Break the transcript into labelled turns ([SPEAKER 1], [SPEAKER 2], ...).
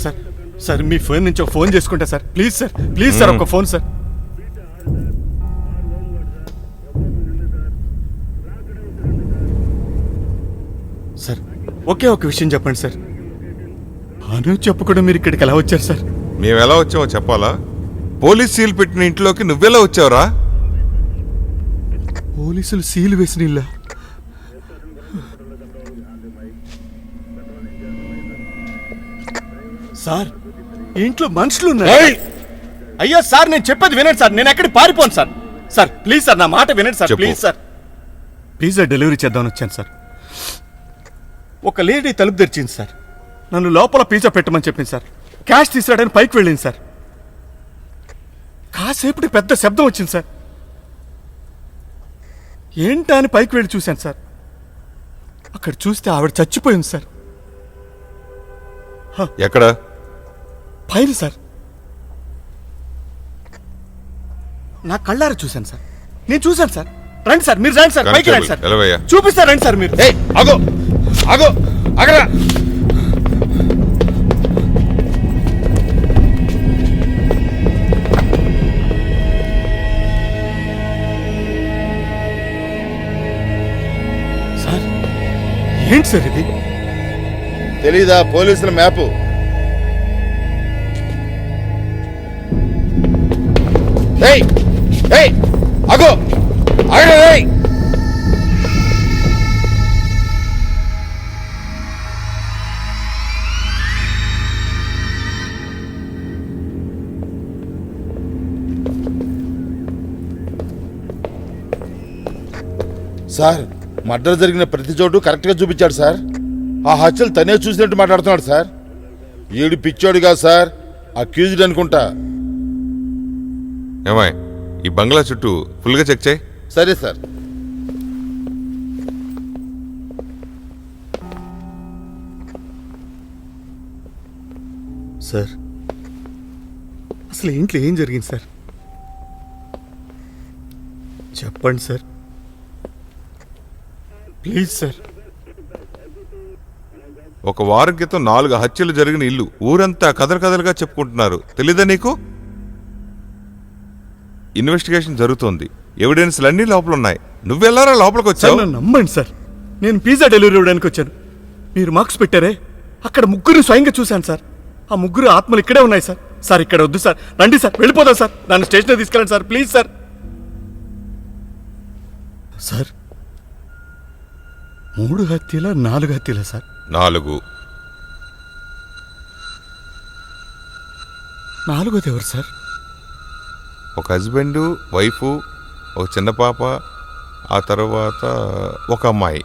[SPEAKER 1] Sir sir మీ phone నుంచి ఒక phone చేసుకుంటా sir. Please sir, please sir, ఒక ఫోన్ సార్. సార్ ఒకే ఒక విషయం చెప్పండి సార్. అను చెప్పకుండా మీరు ఇక్కడికి ఎలా వచ్చారు సార్?
[SPEAKER 2] మేము ఎలా వచ్చామో చెప్పాలా? పోలీస్ సీల్ పెట్టిన ఇంట్లోకి నువ్వెలా వచ్చావురా?
[SPEAKER 1] పోలీసులు సీల్ వేసిన ఇల్లా? సార్ ఇంట్లో మనుషులు ఉన్నారు. అయ్యో సార్ నేను చెప్పేది వినండి సార్, నేను ఎక్కడికి పారిపోను సార్. సార్ ప్లీజ్ సార్, నా మాట వినండి sir, please sir. Pizza delivery చేద్దామని వచ్చాను సార్. ఒక లేడీ తలుపు తెరిచింది సార్. నన్ను లోపల పిజ్జా పెట్టమని చెప్పింది సార్. క్యాష్ తీసుకురావడానికి పైకి వెళ్ళింది సార్. కాసేపటి పెద్ద శబ్దం వచ్చింది సార్. ఏంటా అని పైకి వెళ్ళి చూశాను సార్. అక్కడ చూస్తే ఆవిడ చచ్చిపోయింది సార్.
[SPEAKER 2] ఎక్కడ?
[SPEAKER 1] పైన సార్. నా కళ్ళారా చూశాను సార్. నేను చూశాను సార్. రండి సార్, మీరు రండి సార్, పైకి రండి సార్, చూపిస్తారు రండి సార్. మీరు
[SPEAKER 2] ఆగో ఆగో ఆగరా.
[SPEAKER 1] సార్ ఏంటి సార్ ఇది?
[SPEAKER 3] తెలీదా? పోలీసుల మ్యాపు.
[SPEAKER 2] ఆగో ఆగరా.
[SPEAKER 3] సార్ మర్డర్ జరిగిన ప్రతి చోటు కరెక్ట్గా చూపించాడు సార్. ఆ హత్యలు తనే చూసినట్టు మాట్లాడుతున్నాడు సార్. ఏడు పిచ్చోడుగా సార్, అక్యూజ్డ్ అనుకుంటా.
[SPEAKER 2] ఏమాయ్, ఈ బంగ్లా చుట్టూ ఫుల్గా చెక్ చేయి.
[SPEAKER 3] సరే సార్.
[SPEAKER 1] సార్ అసలు ఇంట్లో ఏం జరిగింది సార్? చెప్పండి సార్, ప్లీజ్ సార్.
[SPEAKER 2] ఒక వారం క్రితం 4 హత్యలు జరిగిన ఇల్లు ఊరంతా కదలుగా చెప్పుకుంటున్నారు. తెలీదా నీకు? ఇన్వెస్టిగేషన్ జరుగుతోంది. ఎవిడెన్స్లు అన్నీ లోపల ఉన్నాయి. నువ్వెల్లారా లోపలికి వచ్చావు?
[SPEAKER 1] నమ్మండి సార్, నేను పిజ్జా డెలివరీ ఇవ్వడానికి వచ్చాను. మీరు మార్క్స్ పెట్టారే, అక్కడ ముగ్గురు స్వయంగా చూశాను సార్. ఆ ముగ్గురు ఆత్మలు ఇక్కడే ఉన్నాయి సార్. సార్ ఇక్కడ వద్దు సార్, రండి సార్, వెళ్ళిపోదాం సార్. నన్ను స్టేషన్కి తీసుకెళ్ళండి సార్, ప్లీజ్ సార్. సార్ 3 హత్యలా 4 హత్యలా సార్?
[SPEAKER 2] 4.
[SPEAKER 1] 4వది ఎవరు సార్?
[SPEAKER 2] ఒక హస్బెండు, వైఫు, ఒక చిన్న పాప, ఆ తర్వాత ఒక అమ్మాయి.